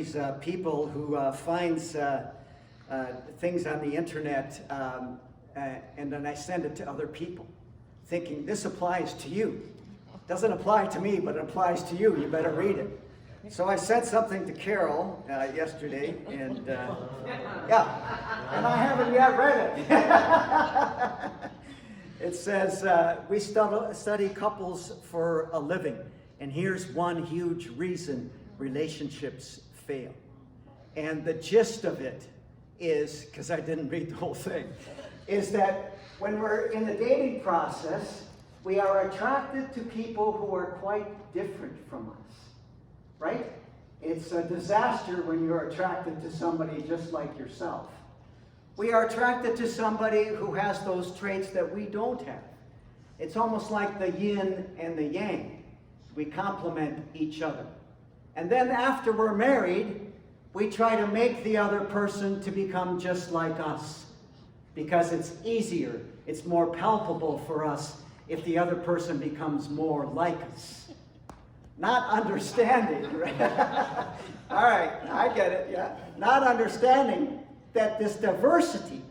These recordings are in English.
these people who finds things on the internet, and then I send it to other people, thinking this applies to you. Doesn't apply to me, but it applies to you. You better read it. So I sent something to Carol yesterday, and yeah, and I haven't yet read it. It says, we study couples for a living, and here's one huge reason relationships fail. And the gist of it is, because I didn't read the whole thing, is that when we're in the dating process, we are attracted to people who are quite different from us, right? It's a disaster when you're attracted to somebody just like yourself. We are attracted to somebody who has those traits that we don't have. It's almost like the yin and the yang. We complement each other. And then after we're married, we try to make the other person to become just like us, because it's easier, it's more palpable for us if the other person becomes more like us. Not understanding, right? All right, I get it, yeah. Not understanding that this diversity,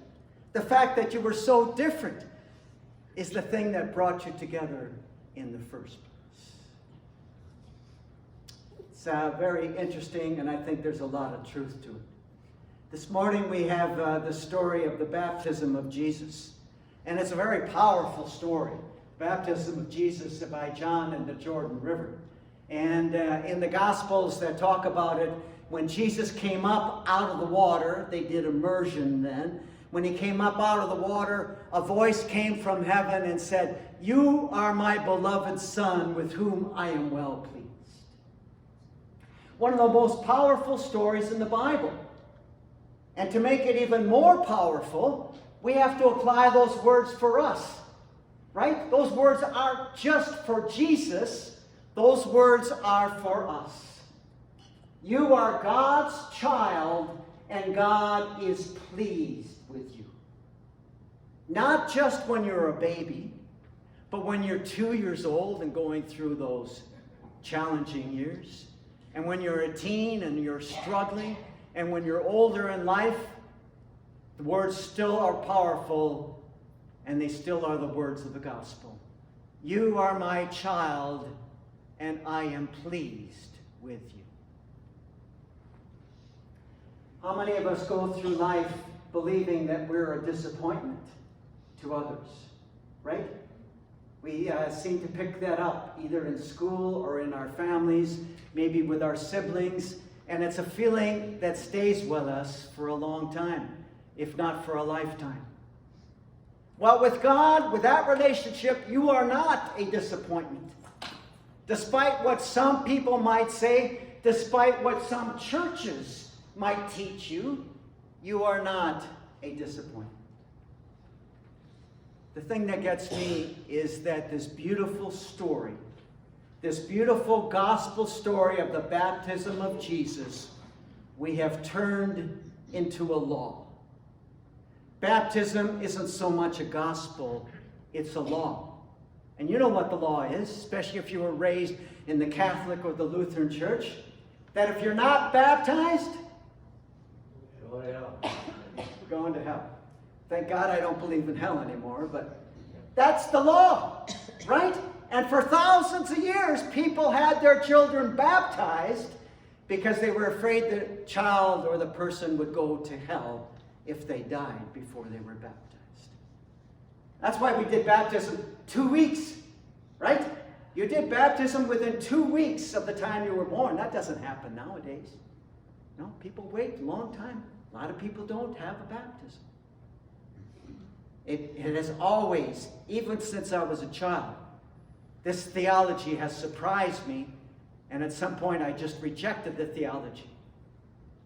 the fact that you were so different, is the thing that brought you together in the first place. It's very interesting, and I think there's a lot of truth to it. This morning we have the story of the baptism of Jesus, and it's a very powerful story. Baptism of Jesus by John in the Jordan River. And in the Gospels that talk about it, when Jesus came up out of the water, they did immersion then. When he came up out of the water, a voice came from heaven and said, "You are my beloved Son, with whom I am well pleased." One of the most powerful stories in the Bible. And to make it even more powerful, we have to apply those words for us. Right? Those words aren't just for Jesus. Those words are for us. You are God's child, and God is pleased with you. Not just when you're a baby, but when you're 2 years old and going through those challenging years, and when you're a teen and you're struggling, and when you're older in life, the words still are powerful, and they still are the words of the gospel. You are my child, and I am pleased with you. How many of us go through life believing that we're a disappointment to others, right? We seem to pick that up either in school or in our families, maybe with our siblings, and it's a feeling that stays with us for a long time, if not for a lifetime. Well, with God, with that relationship, you are not a disappointment. Despite what some people might say, despite what some churches might teach you, you are not a disappointment. The thing that gets me is that this beautiful story, this beautiful gospel story of the baptism of Jesus, we have turned into a law. Baptism isn't so much a gospel, it's a law. And you know what the law is, especially if you were raised in the Catholic or the Lutheran Church, that if you're not baptized, you're going to hell. Thank God I don't believe in hell anymore, but that's the law, right? And for thousands of years, people had their children baptized because they were afraid the child or the person would go to hell if they died before they were baptized. That's why we did baptism 2 weeks, right? You did baptism within 2 weeks of the time you were born. That doesn't happen nowadays. No, people wait a long time. A lot of people don't have a baptism. It has always, even since I was a child, this theology has surprised me, and at some point I just rejected the theology.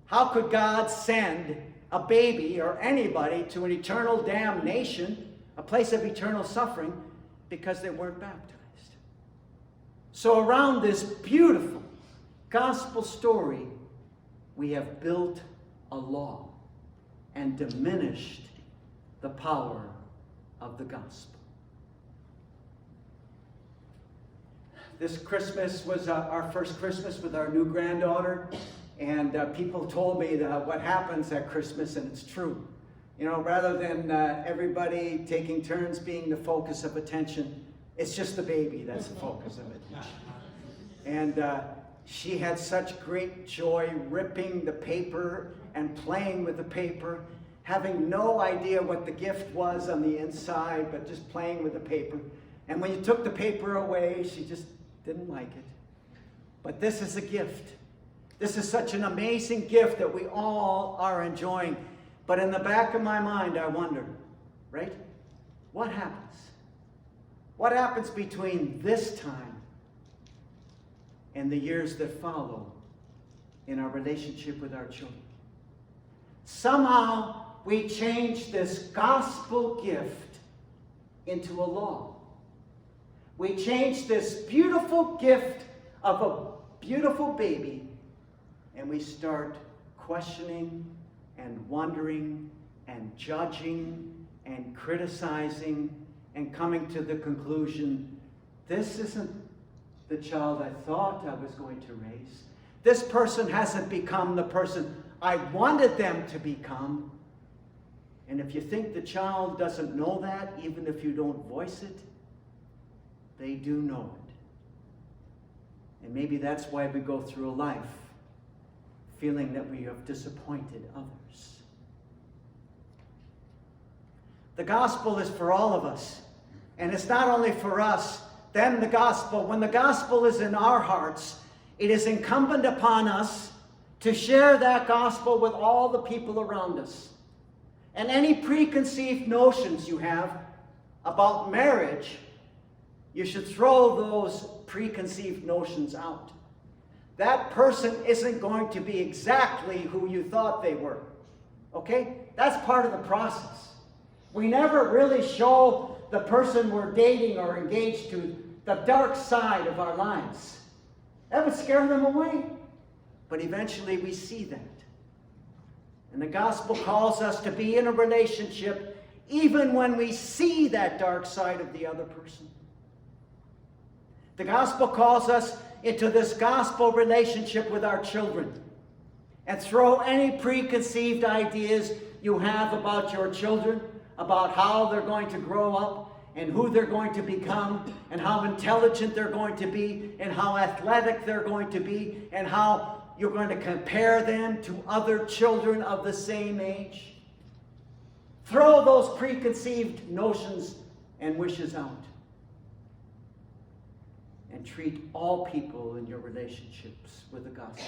How could God send a baby or anybody to an eternal damnation, a place of eternal suffering, because they weren't baptized? So around this beautiful gospel story, we have built a law and diminished the power of the gospel. This Christmas was our first Christmas with our new granddaughter, And people told me what happens at Christmas, and it's true. You know, rather than everybody taking turns being the focus of attention, it's just the baby that's the focus of attention. And she had such great joy ripping the paper and playing with the paper, having no idea what the gift was on the inside, but just playing with the paper. And when you took the paper away, she just didn't like it. But this is a gift. This is such an amazing gift that we all are enjoying. But in the back of my mind, I wonder, right? What happens? What happens between this time and the years that follow in our relationship with our children? Somehow we change this gospel gift into a law. We change this beautiful gift of a beautiful baby, and we start questioning and wondering and judging and criticizing and coming to the conclusion, this isn't the child I thought I was going to raise. This person hasn't become the person I wanted them to become. And if you think the child doesn't know that, even if you don't voice it, they do know it. And maybe that's why we go through a life feeling that we have disappointed others. The gospel is for all of us. And it's not only for us, then the gospel. When the gospel is in our hearts, it is incumbent upon us to share that gospel with all the people around us. And any preconceived notions you have about marriage, you should throw those preconceived notions out. That person isn't going to be exactly who you thought they were. Okay? That's part of the process. We never really show the person we're dating or engaged to the dark side of our lives. That would scare them away. But eventually we see that. And the gospel calls us to be in a relationship even when we see that dark side of the other person. The gospel calls us into this gospel relationship with our children. And throw any preconceived ideas you have about your children, about how they're going to grow up, and who they're going to become, and how intelligent they're going to be, and how athletic they're going to be, and how you're going to compare them to other children of the same age. Throw those preconceived notions and wishes out. And treat all people in your relationships with the gospel.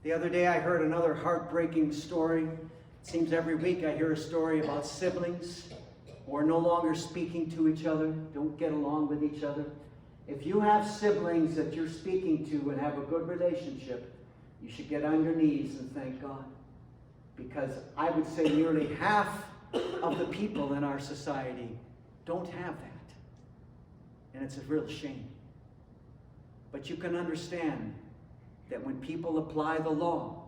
The other day I heard another heartbreaking story. It seems every week I hear a story about siblings who are no longer speaking to each other, don't get along with each other. If you have siblings that you're speaking to and have a good relationship, you should get on your knees and thank God. Because I would say nearly half of the people in our society don't have that. And it's a real shame. But you can understand that when people apply the law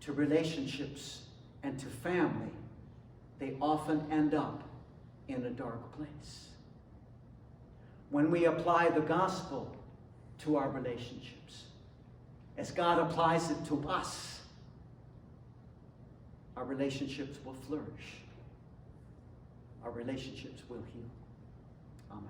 to relationships and to family, they often end up in a dark place. When we apply the gospel to our relationships, as God applies it to us, our relationships will flourish. Our relationships will heal. Amen.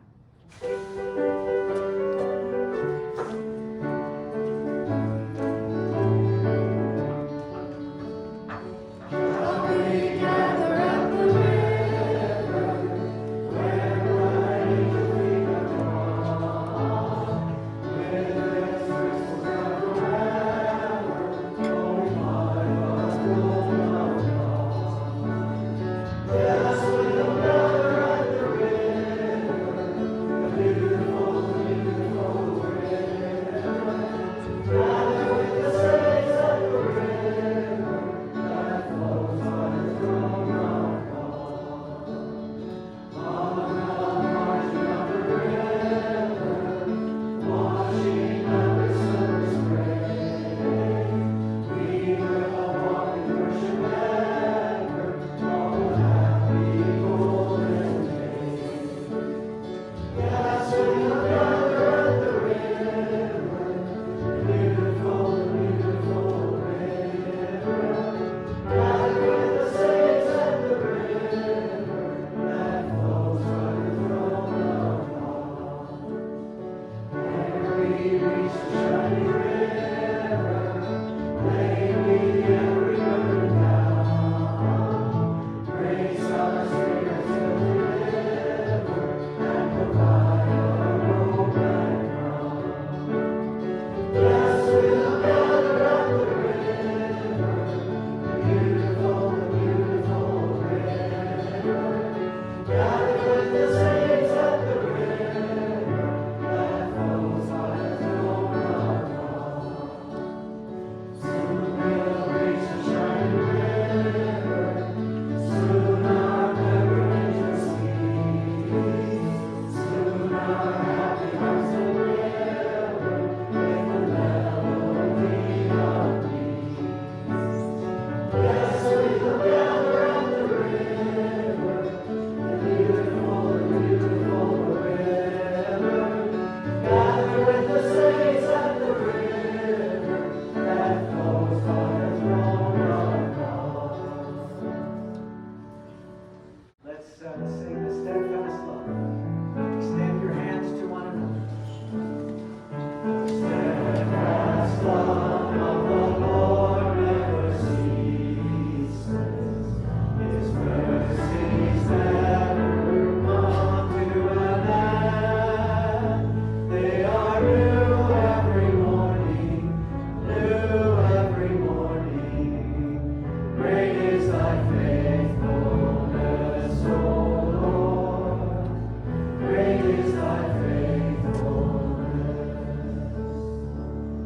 Beautiful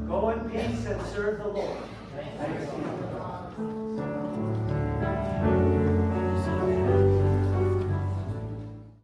Go in peace and serve the Lord. Thanks be to God.